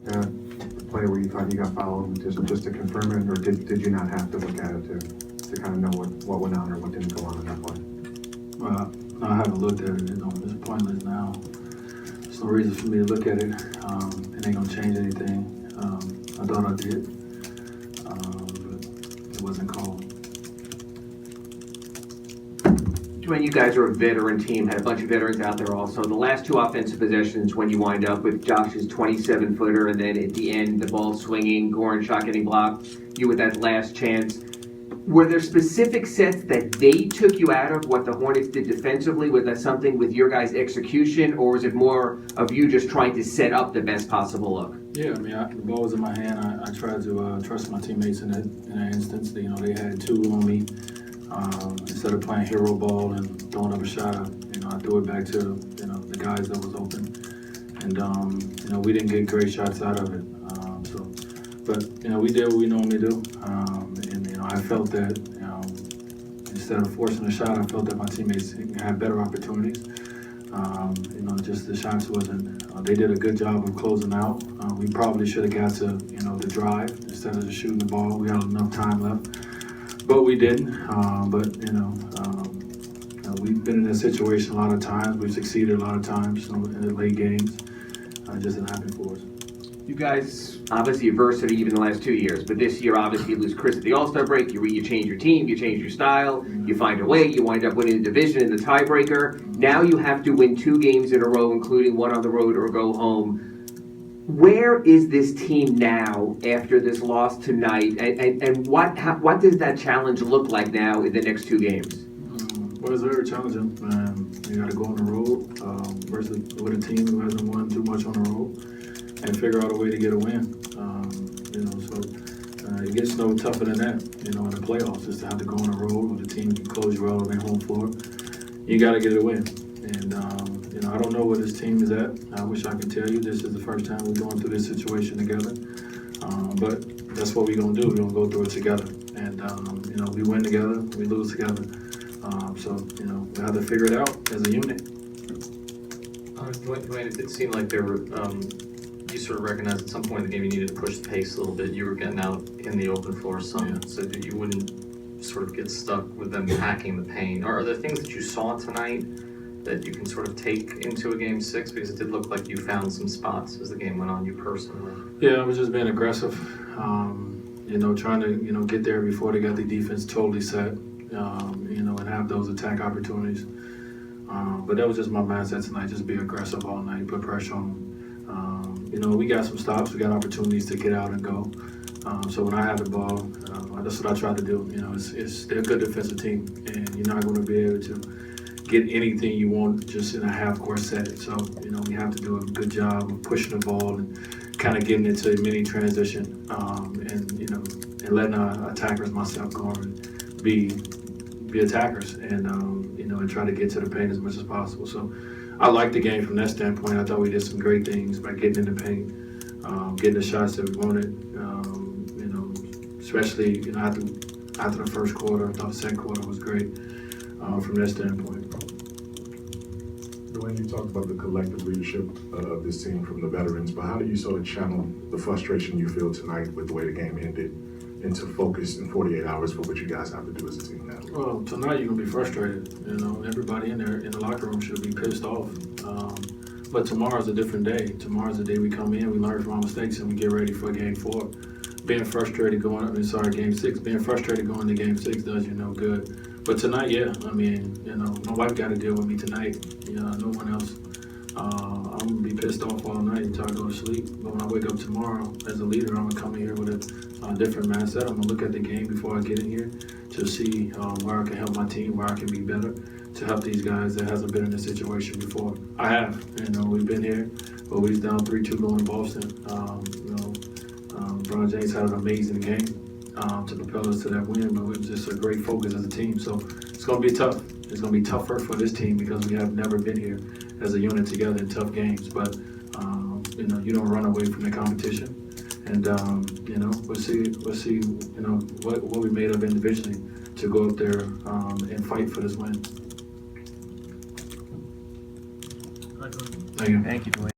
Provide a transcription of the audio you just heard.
the play where you thought you got fouled, just to confirm it, or did you not have to look at it to kind of know what went on or what didn't go on in that play? Well, no, I haven't looked at it. It's pointless now. There's no reason for me to look at it. It ain't gonna change anything. I thought I did, but it wasn't called. Dwyane, you guys are a veteran team, had a bunch of veterans out there also. The last two offensive possessions when you wind up with Josh's 27-footer and then at the end the ball swinging, Goran shot getting blocked, you with that last chance. Were there specific sets that they took you out of what the Hornets did defensively? Was that something with your guys' execution, or was it more of you just trying to set up the best possible look? Yeah, I mean, the ball was in my hand. I tried to trust my teammates in that instance. They had two on me. Instead of playing hero ball and throwing up a shot, I threw it back to the guys that was open, and we didn't get great shots out of it. But we did what we normally do, and I felt that instead of forcing a shot, I felt that my teammates had better opportunities. Just the shots wasn't. They did a good job of closing out. We probably should have got to the drive instead of just shooting the ball. We had enough time left, but we didn't. We've been in this situation a lot of times. We've succeeded a lot of times in the late games. It just didn't happen for us. You guys, obviously adversity even the last 2 years, but this year obviously you lose Chris at the All-Star break, you change your team, you change your style, you find a way, you wind up winning the division in the tiebreaker. Now you have to win 2 games in a row, including one on the road or go home. Where is this team now after this loss tonight, and what does that challenge look like now in the next 2 games? Well, it's very challenging. You got to go on the road versus with a team who hasn't won too much on the road, and figure out a way to get a win. It gets no tougher than that. In the playoffs, just to have to go on the road with a team who can close you out on their home floor. You got to get a win. And I don't know where this team is at. I wish I could tell you. This is the first time we're going through this situation together. But that's what we're gonna do. We're gonna go through it together. And we win together, we lose together. We have to figure it out as a unit. Dwyane, it did seem like there were, you sort of recognized at some point in the game you needed to push the pace a little bit. You were getting out in the open floor some, so that you wouldn't sort of get stuck with them packing the paint. Are there things that you saw tonight that you can sort of take into a Game 6? Because it did look like you found some spots as the game went on, you personally. Yeah, I was just being aggressive, trying to, get there before they got the defense totally set, and have those attack opportunities. But that was just my mindset tonight, just be aggressive all night, put pressure on them. We got some stops, we got opportunities to get out and go. So when I had the ball, that's what I tried to do. They're a good defensive team, and you're not going to be able to get anything you want just in a half-court set. So, we have to do a good job of pushing the ball and kind of getting into a mini transition, and letting our attackers, myself, Goran, be attackers, and try to get to the paint as much as possible. So I like the game from that standpoint. I thought we did some great things by getting in the paint, getting the shots that we wanted, especially after the first quarter. I thought the second quarter was great from that standpoint. Dwyane, you talked about the collective leadership of this team from the veterans, but how do you sort of channel the frustration you feel tonight with the way the game ended into focus in 48 hours for what you guys have to do as a team now? Well, tonight you're going to be frustrated. Everybody in there in the locker room should be pissed off. But tomorrow's a different day. Tomorrow's the day we come in, we learn from our mistakes, and we get ready for Game 4. Being frustrated Game 6. Being frustrated going to Game 6 does you no good. But tonight, yeah, my wife got to deal with me tonight. No one else. I'm going to be pissed off all night until I go to sleep. But when I wake up tomorrow, as a leader, I'm going to come in here with a different mindset. I'm going to look at the game before I get in here to see where I can help my team, where I can be better, to help these guys that hasn't been in this situation before. I have. We've been here, but we're down 3-2 going to Boston. LeBron James had an amazing game to propel us to that win, but it was just a great focus as a team. So it's going to be tough. It's going to be tougher for this team because we have never been here as a unit together in tough games. But you don't run away from the competition, and we'll see what we made of individually to go up there and fight for this win. Thank you, Dwyane.